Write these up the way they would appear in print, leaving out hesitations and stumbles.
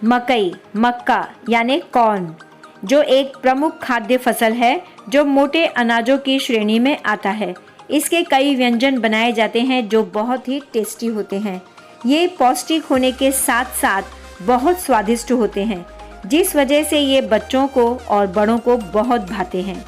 मकई, मक्का यानी कॉर्न, जो एक प्रमुख खाद्य फसल है जो मोटे अनाजों की श्रेणी में आता है। इसके कई व्यंजन बनाए जाते हैं जो बहुत ही टेस्टी होते हैं। ये पौष्टिक होने के साथ साथ बहुत स्वादिष्ट होते हैं, जिस वजह से ये बच्चों को और बड़ों को बहुत भाते हैं।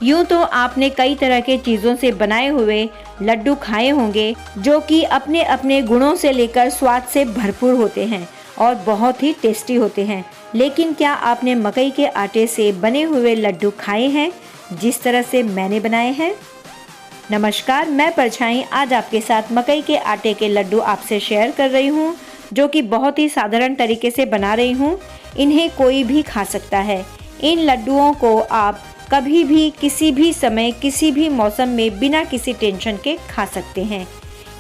यूँ तो आपने कई तरह के चीज़ों से बनाए हुए लड्डू खाए होंगे जो कि अपने अपने गुणों से लेकर स्वाद से भरपूर होते हैं और बहुत ही टेस्टी होते हैं। लेकिन क्या आपने मकई के आटे से बने हुए लड्डू खाए हैं जिस तरह से मैंने बनाए हैं? नमस्कार, मैं परछाई आज आपके साथ मकई के आटे के लड्डू आपसे शेयर कर रही हूँ, जो कि बहुत ही साधारण तरीके से बना रही हूँ। इन्हें कोई भी खा सकता है। इन लड्डुओं को आप कभी भी, किसी भी समय, किसी भी मौसम में बिना किसी टेंशन के खा सकते हैं।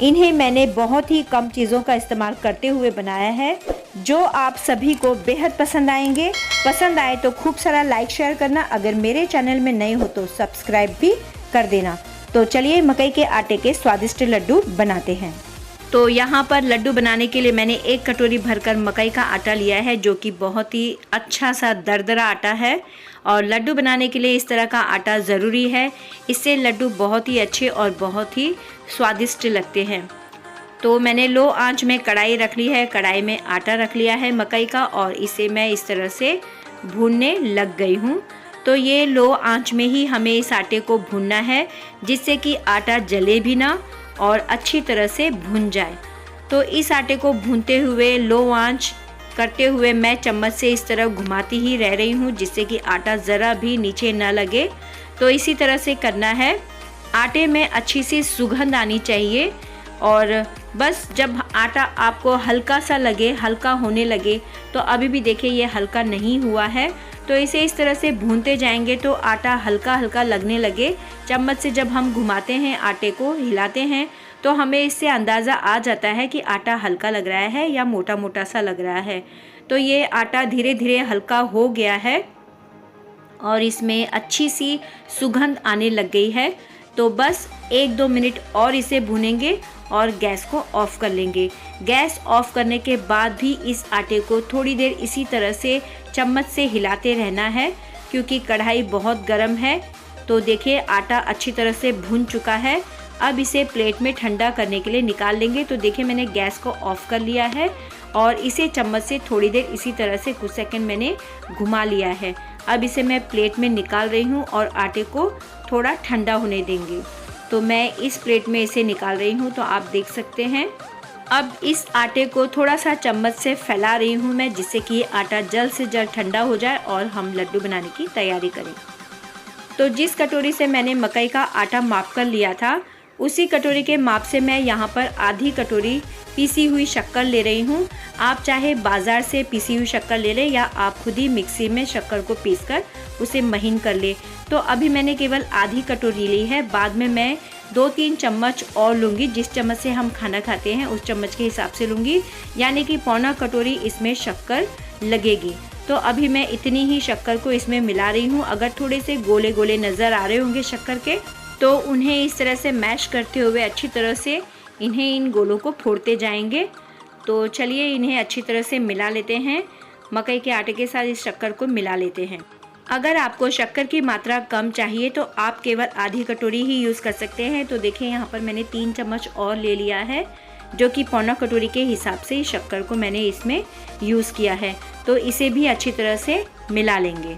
इन्हें मैंने बहुत ही कम चीज़ों का इस्तेमाल करते हुए बनाया है, जो आप सभी को बेहद पसंद आएंगे। पसंद आए तो खूब सारा लाइक शेयर करना। अगर मेरे चैनल में नए हो तो सब्सक्राइब भी कर देना। तो चलिए मकई के आटे के स्वादिष्ट लड्डू बनाते हैं। तो यहाँ पर लड्डू बनाने के लिए मैंने 1 कटोरी भरकर मकई का आटा लिया है, जो कि बहुत ही अच्छा सा दरदरा आटा है। और लड्डू बनाने के लिए इस तरह का आटा ज़रूरी है, इससे लड्डू बहुत ही अच्छे और बहुत ही स्वादिष्ट लगते हैं। तो मैंने लो आंच में कढ़ाई रख ली है, कढ़ाई में आटा रख लिया है मकई का, और इसे मैं इस तरह से भूनने लग गई हूँ। तो ये लो आंच में ही हमें इस आटे को भूनना है, जिससे कि आटा जले भी ना और अच्छी तरह से भुन जाए। तो इस आटे को भूनते हुए, लो आंच करते हुए मैं चम्मच से इस तरह घुमाती ही रह रही हूँ, जिससे कि आटा ज़रा भी नीचे न लगे। तो इसी तरह से करना है। आटे में अच्छी सी सुगंध आनी चाहिए, और बस जब आटा आपको हल्का सा लगे, हल्का होने लगे, तो अभी भी देखिए ये हल्का नहीं हुआ है, तो इसे इस तरह से भूनते जाएंगे तो आटा हल्का हल्का लगने लगे। चम्मच से जब हम घुमाते हैं, आटे को हिलाते हैं, तो हमें इससे अंदाज़ा आ जाता है कि आटा हल्का लग रहा है या मोटा मोटा सा लग रहा है। तो ये आटा धीरे धीरे हल्का हो गया है और इसमें अच्छी सी सुगंध आने लग गई है। तो बस 1-2 मिनट और इसे भूनेंगे और गैस को ऑफ़ कर लेंगे। गैस ऑफ़ करने के बाद भी इस आटे को थोड़ी देर इसी तरह से चम्मच से हिलाते रहना है, क्योंकि कढ़ाई बहुत गर्म है। तो देखिए आटा अच्छी तरह से भुन चुका है। अब इसे प्लेट में ठंडा करने के लिए निकाल लेंगे। तो देखिए मैंने गैस को ऑफ़ कर लिया है और इसे चम्मच से थोड़ी देर इसी तरह से कुछ सेकंड मैंने घुमा लिया है। अब इसे मैं प्लेट में निकाल रही हूँ और आटे को थोड़ा ठंडा होने देंगे। तो मैं इस प्लेट में इसे निकाल रही हूँ, तो आप देख सकते हैं। अब इस आटे को थोड़ा सा चम्मच से फैला रही हूँ मैं, जिससे कि आटा जल्द से जल्द ठंडा हो जाए और हम लड्डू बनाने की तैयारी करें। तो जिस कटोरी से मैंने मकई का आटा माप कर लिया था, उसी कटोरी के माप से मैं यहाँ पर आधी कटोरी पीसी हुई शक्कर ले रही हूँ। आप चाहे बाज़ार से पीसी हुई शक्कर ले लें या आप खुद ही मिक्सी में शक्कर को पीसकर उसे महीन कर ले। तो अभी मैंने केवल आधी कटोरी ली है, बाद में मैं 2-3 चम्मच और लूँगी। जिस चम्मच से हम खाना खाते हैं उस चम्मच के हिसाब से लूँगी, यानी कि पौना कटोरी इसमें शक्कर लगेगी। तो अभी मैं इतनी ही शक्कर को इसमें मिला रही हूँ। अगर थोड़े से गोले गोले नज़र आ रहे होंगे शक्कर के, तो उन्हें इस तरह से मैश करते हुए अच्छी तरह से इन गोलों को फोड़ते जाएंगे। तो चलिए इन्हें अच्छी तरह से मिला लेते हैं। मकई के आटे के साथ इस शक्कर को मिला लेते हैं। अगर आपको शक्कर की मात्रा कम चाहिए तो आप केवल आधी कटोरी ही यूज़ कर सकते हैं। तो देखिए यहाँ पर मैंने 3 चम्मच और ले लिया है, जो कि पौना कटोरी के हिसाब से इस शक्कर को मैंने इसमें यूज़ किया है। तो इसे भी अच्छी तरह से मिला लेंगे।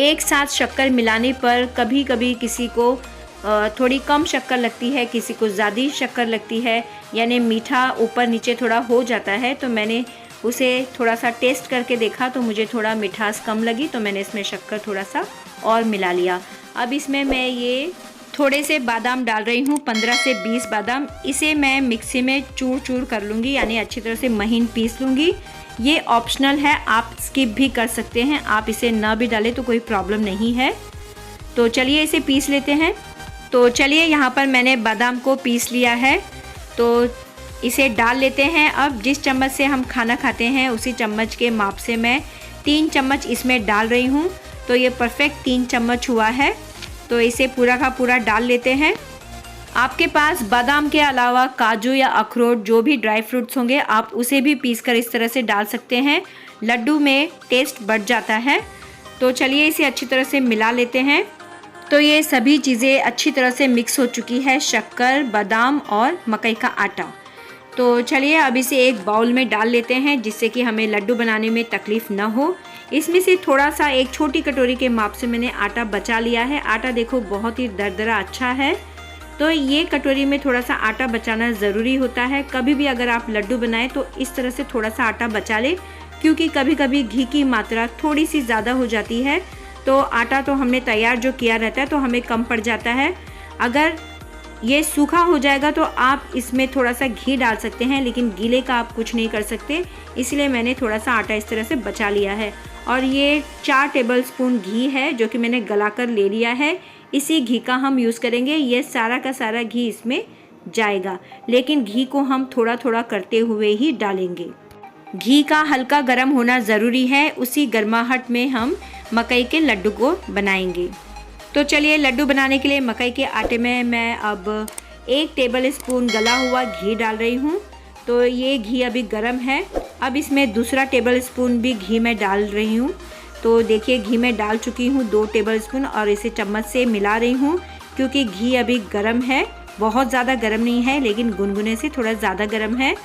एक साथ शक्कर मिलाने पर कभी कभी किसी को थोड़ी कम शक्कर लगती है, किसी को ज़्यादा शक्कर लगती है, यानी मीठा ऊपर नीचे थोड़ा हो जाता है। तो मैंने उसे थोड़ा सा टेस्ट करके देखा तो मुझे थोड़ा मिठास कम लगी, तो मैंने इसमें शक्कर थोड़ा सा और मिला लिया। अब इसमें मैं ये थोड़े से बादाम डाल रही हूँ, 15 से 20 बादाम। इसे मैं मिक्सी में चूर चूर कर लूँगी, यानी अच्छी तरह से महीन पीस लूँगी। ये ऑप्शनल है, आप स्किप भी कर सकते हैं। आप इसे ना भी डालें तो कोई प्रॉब्लम नहीं है। तो चलिए इसे पीस लेते हैं। तो चलिए यहाँ पर मैंने बादाम को पीस लिया है, तो इसे डाल लेते हैं। अब जिस चम्मच से हम खाना खाते हैं उसी चम्मच के माप से मैं 3 चम्मच इसमें डाल रही हूँ। तो ये परफेक्ट 3 चम्मच हुआ है। तो इसे पूरा का पूरा डाल लेते हैं। आपके पास बादाम के अलावा काजू या अखरोट जो भी ड्राई फ्रूट्स होंगे आप उसे भी पीसकर इस तरह से डाल सकते हैं। लड्डू में टेस्ट बढ़ जाता है। तो चलिए इसे अच्छी तरह से मिला लेते हैं। तो ये सभी चीज़ें अच्छी तरह से मिक्स हो चुकी है, शक्कर, बादाम और मकई का आटा। तो चलिए अब इसे एक बाउल में डाल लेते हैं जिससे कि हमें लड्डू बनाने में तकलीफ़ ना हो। इसमें से थोड़ा सा एक छोटी कटोरी के माप से मैंने आटा बचा लिया है। आटा देखो बहुत ही दरदरा अच्छा है। तो ये कटोरी में थोड़ा सा आटा बचाना ज़रूरी होता है। कभी भी अगर आप लड्डू बनाएं तो इस तरह से थोड़ा सा आटा बचा लें, क्योंकि कभी कभी घी की मात्रा थोड़ी सी ज़्यादा हो जाती है। तो आटा तो हमने तैयार जो किया रहता है तो हमें कम पड़ जाता है। अगर ये सूखा हो जाएगा तो आप इसमें थोड़ा सा घी डाल सकते हैं, लेकिन गीले का आप कुछ नहीं कर सकते, इसलिए मैंने थोड़ा सा आटा इस तरह से बचा लिया है। और ये 4 टेबलस्पून घी है जो कि मैंने गलाकर ले लिया है। इसी घी का हम यूज़ करेंगे। ये सारा का सारा घी इसमें जाएगा, लेकिन घी को हम थोड़ा थोड़ा करते हुए ही डालेंगे। घी का हल्का गर्म होना ज़रूरी है, उसी गर्माहट में हम मकई के लड्डू को बनाएंगे। तो चलिए लड्डू बनाने के लिए मकई के आटे में मैं अब 1 टेबलस्पून गला हुआ घी डाल रही हूँ। तो ये घी अभी गर्म है। अब इसमें दूसरा टेबलस्पून भी घी मैं डाल रही हूँ। तो देखिए घी में डाल चुकी हूँ 2 टेबलस्पून और इसे चम्मच से मिला रही हूँ, क्योंकि घी अभी गर्म है। बहुत ज़्यादा गर्म नहीं है, लेकिन गुनगुने से थोड़ा ज़्यादा गर्म है।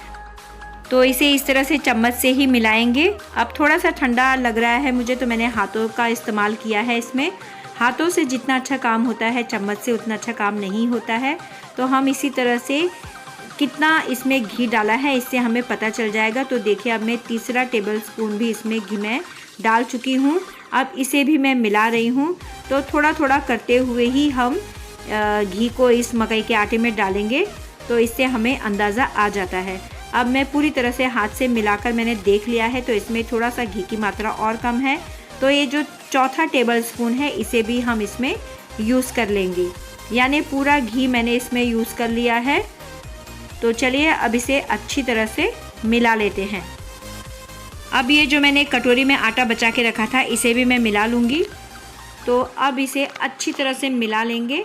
तो इसे इस तरह से चम्मच से ही मिलाएंगे। अब थोड़ा सा ठंडा लग रहा है मुझे, तो मैंने हाथों का इस्तेमाल किया है इसमें। हाथों से जितना अच्छा काम होता है चम्मच से उतना अच्छा काम नहीं होता है। तो हम इसी तरह से कितना इसमें घी डाला है इससे हमें पता चल जाएगा। तो देखिए अब मैं तीसरा टेबलस्पून भी इसमें घी मैं डाल चुकी हूँ। अब इसे भी मैं मिला रही हूँ। तो थोड़ा थोड़ा करते हुए ही हम घी को इस मकई के आटे में डालेंगे, तो इससे हमें अंदाज़ा आ जाता है। अब मैं पूरी तरह से हाथ से मिलाकर मैंने देख लिया है, तो इसमें थोड़ा सा घी की मात्रा और कम है। तो ये जो चौथा टेबलस्पून है इसे भी हम इसमें यूज़ कर लेंगे, यानी पूरा घी मैंने इसमें यूज़ कर लिया है। तो चलिए अब इसे अच्छी तरह से मिला लेते हैं। अब ये जो मैंने कटोरी में आटा बचा के रखा था इसे भी मैं मिला लूँगी। तो अब इसे अच्छी तरह से मिला लेंगे।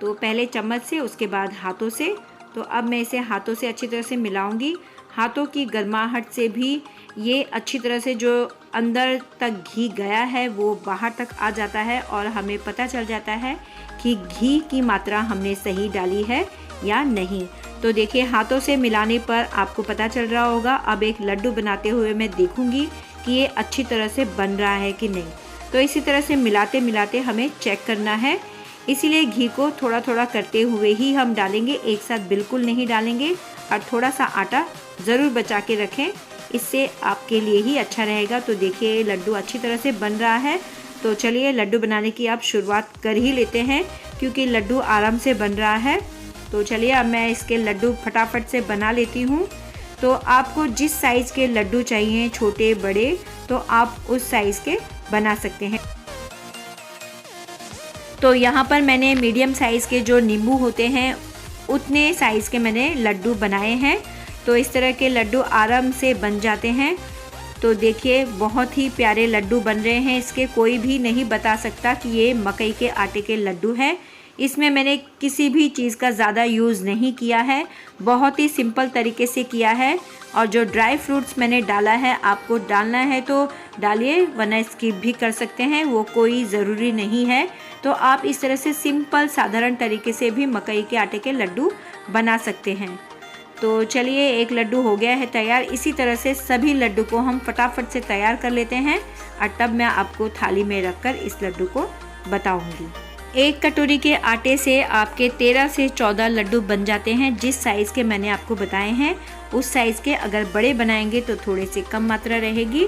तो पहले चम्मच से, उसके बाद हाथों से। तो अब मैं इसे हाथों से अच्छी तरह से मिलाऊंगी। हाथों की गर्माहट से भी ये अच्छी तरह से जो अंदर तक घी गया है वो बाहर तक आ जाता है और हमें पता चल जाता है कि घी की मात्रा हमने सही डाली है या नहीं। तो देखिए हाथों से मिलाने पर आपको पता चल रहा होगा। अब एक लड्डू बनाते हुए मैं देखूंगी कि ये अच्छी तरह से बन रहा है कि नहीं। तो इसी तरह से मिलाते मिलाते हमें चेक करना है, इसीलिए घी को थोड़ा थोड़ा करते हुए ही हम डालेंगे, एक साथ बिल्कुल नहीं डालेंगे। और थोड़ा सा आटा ज़रूर बचा के रखें, इससे आपके लिए ही अच्छा रहेगा। तो देखिए लड्डू अच्छी तरह से बन रहा है। तो चलिए लड्डू बनाने की आप शुरुआत कर ही लेते हैं, क्योंकि लड्डू आराम से बन रहा है। तो चलिए अब मैं इसके लड्डू फटाफट से बना लेती हूँ। तो आपको जिस साइज़ के लड्डू चाहिए, छोटे बड़े, तो आप उस साइज़ के बना सकते हैं। तो यहाँ पर मैंने मीडियम साइज़ के जो नींबू होते हैं उतने साइज़ के मैंने लड्डू बनाए हैं। तो इस तरह के लड्डू आराम से बन जाते हैं। तो देखिए बहुत ही प्यारे लड्डू बन रहे हैं इसके, कोई भी नहीं बता सकता कि ये मकई के आटे के लड्डू हैं। इसमें मैंने किसी भी चीज़ का ज़्यादा यूज़ नहीं किया है, बहुत ही सिंपल तरीके से किया है। और जो ड्राई फ्रूट्स मैंने डाला है, आपको डालना है तो डालिए, वरना स्किप भी कर सकते हैं, वो कोई ज़रूरी नहीं है। तो आप इस तरह से सिंपल साधारण तरीके से भी मकई के आटे के लड्डू बना सकते हैं। तो चलिए एक लड्डू हो गया है तैयार। इसी तरह से सभी लड्डू को हम फटाफट से तैयार कर लेते हैं और तब मैं आपको थाली में रखकर इस लड्डू को बताऊंगी। एक कटोरी के आटे से आपके 13 से 14 लड्डू बन जाते हैं। जिस साइज़ के मैंने आपको बताए हैं उस साइज़ के अगर बड़े बनाएंगे तो थोड़े से कम मात्रा रहेगी।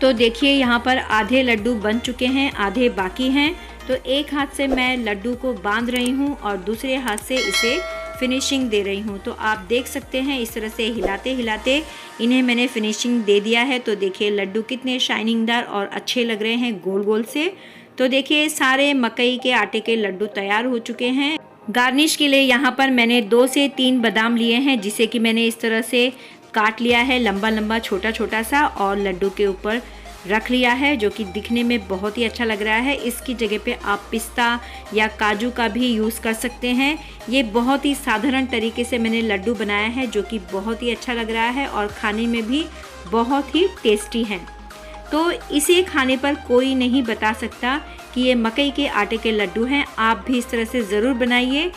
तो देखिए यहाँ पर आधे लड्डू बन चुके हैं, आधे बाकी हैं। तो एक हाथ से मैं लड्डू को बांध रही हूँ और दूसरे हाथ से इसे फिनिशिंग दे रही हूँ। तो आप देख सकते हैं इस तरह से हिलाते हिलाते इन्हें मैंने फिनिशिंग दे दिया है। तो देखिए लड्डू कितने शाइनिंगदार और अच्छे लग रहे हैं गोल गोल से। तो देखिए सारे मकई के आटे के लड्डू तैयार हो चुके हैं। गार्निश के लिए यहाँ पर मैंने 2 से 3 बादाम लिए हैं, जिसे कि मैंने इस तरह से काट लिया है लंबा लंबा छोटा छोटा सा, और लड्डू के ऊपर रख लिया है, जो कि दिखने में बहुत ही अच्छा लग रहा है। इसकी जगह पे आप पिस्ता या काजू का भी यूज़ कर सकते हैं। ये बहुत ही साधारण तरीके से मैंने लड्डू बनाया है, जो कि बहुत ही अच्छा लग रहा है और खाने में भी बहुत ही टेस्टी है। तो इसे खाने पर कोई नहीं बता सकता कि ये मकई के आटे के लड्डू हैं। आप भी इस तरह से ज़रूर बनाइए।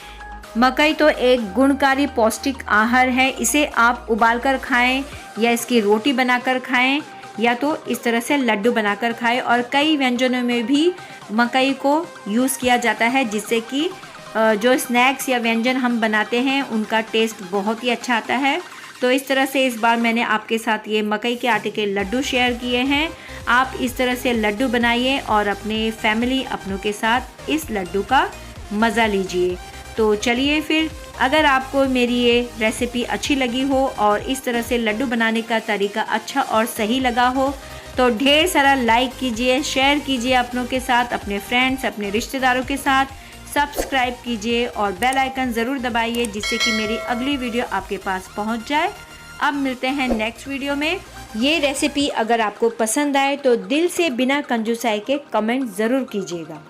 मकई तो एक गुणकारी पौष्टिक आहार है। इसे आप उबाल कर खाएँ या इसकी रोटी बनाकर खाएँ या तो इस तरह से लड्डू बनाकर खाएं। और कई व्यंजनों में भी मकई को यूज़ किया जाता है, जिससे कि जो स्नैक्स या व्यंजन हम बनाते हैं उनका टेस्ट बहुत ही अच्छा आता है। तो इस तरह से इस बार मैंने आपके साथ ये मकई के आटे के लड्डू शेयर किए हैं। आप इस तरह से लड्डू बनाइए और अपने फैमिली अपनों के साथ इस लड्डू का मज़ा लीजिए। तो चलिए फिर, अगर आपको मेरी ये रेसिपी अच्छी लगी हो और इस तरह से लड्डू बनाने का तरीका अच्छा और सही लगा हो तो ढेर सारा लाइक कीजिए, शेयर कीजिए अपनों के साथ, अपने फ्रेंड्स, अपने रिश्तेदारों के साथ, सब्सक्राइब कीजिए और बेल आइकन ज़रूर दबाइए, जिससे कि मेरी अगली वीडियो आपके पास पहुंच जाए। अब मिलते हैं नेक्स्ट वीडियो में। ये रेसिपी अगर आपको पसंद आए तो दिल से बिना कंजूसाई के कमेंट ज़रूर कीजिएगा।